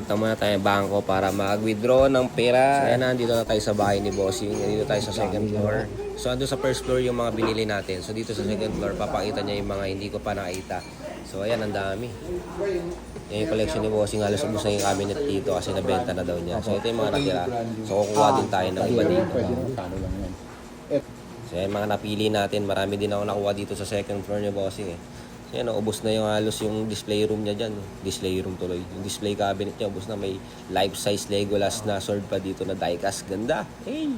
Punta muna tayo ng bangko para mag-withdraw ng pera. So, ayan, nandito na tayo sa bahay ni Bossing. Dito tayo sa second floor. So, ando sa first floor yung mga binili natin. So, dito sa second floor, papakita niya yung mga hindi ko pa nakita. So, ayan, ang dami. Yan yung collection ni Bossing. Halos ubos na yung cabinet dito kasi nabenta na daw niya. So, ito yung mga natira. So, kukuha din tayo ng iba dito. So, ayan, mga napili natin. Marami din ako nakuha dito sa second floor ni Bossing eh. Yan, ubos na yung halos yung display room niya dyan. Display room tuloy. Yung display cabinet niya, ubos na. May life-size Legolas na sword pa dito na diecast. Ganda. Hey!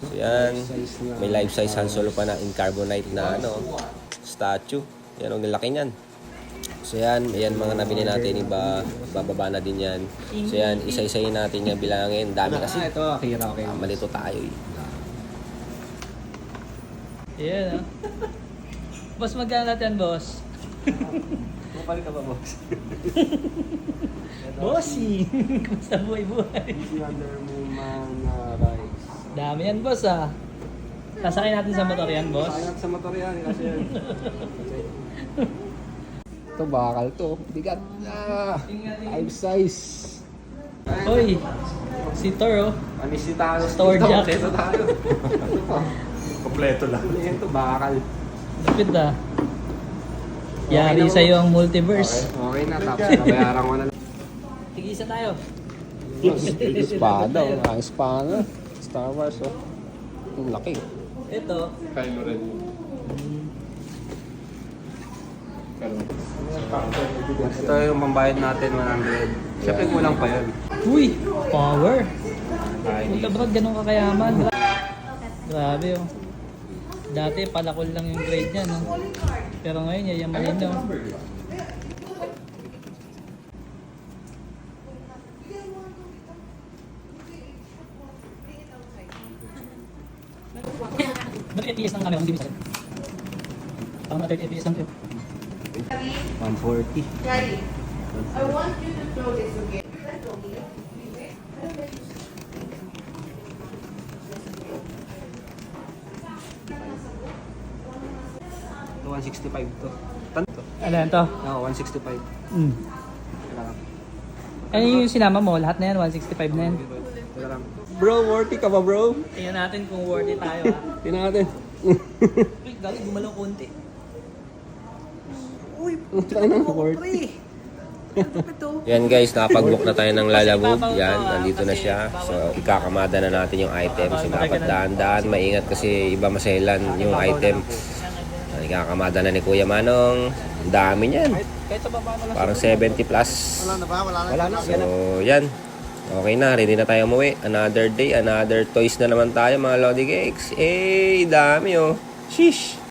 So yan, may life-size Han Solo pa na in carbonite na statue. Yan, ang laki niyan. So yan, ayan mga nabili natin. Iba, bababa na din yan. So yan, isa-isayin natin yan bilangin. Dami kasi. Ito, Akira. Okay. Malito tayo eh. Yan Boss, magkano natin, boss? Mapal ka ba, boss? Bossy! Kumusta buhay-buhay? Easy under mo mga rice. Dami yan, boss, ah. Sasakay natin sa motor yan, boss. Sayang sa motor yan, kasi yan. Ito, bakal to. Bigat. Life size. Hoy! Si Thor, oh. Anis tayo. Store jack. Ito tayo. Kompleto lang. Ito, bakal. Lapit, ah. Yari sa'yo ang multiverse. Okay na, tapos nabayaran ko na lang. Tigisa tayo. Espada, ang espada. Star Wars, oh. Ang laki. Ito. Kylo Ren. Ito yung pambayad natin, 100. Siyempre kulang pa yun. Uy! Power! Punta ba ganun kakayaman? Grabe, oh. Dati palakol lang yung grade niya, no? Pero ngayon, yayamanin, no? Ba't FPS lang kami? Hindi mo sakit. Tama na 30 FPS lang ito. 140. Daddy, I want you to throw this again. That's okay. 165 to. Tanto. Ano yan to? Oo, 165. Kailangan. Ano yung sinama mo? Lahat na yan? 165 na yan? Kailangan. Bro, worthy ka ba, bro? Tingnan natin kung worthy tayo, ha? Tingnan natin. Uy, galing gumalaw konti. Try na, worthy. Yan guys, nakapag-book na tayo ng Lalabog. Yan, nandito na siya. So, ikakamada na natin yung item. So, dapat daan-daan, maingat kasi iba maselan yung item. So, ikakamada na ni Kuya Manong. Ang dami niyan. Parang 70 plus. Wala na. So, yan. Okay na, ready na tayo umuwi. Another day, another toys na naman tayo mga Lodi Cakes. Eh, dami oh. Sheesh!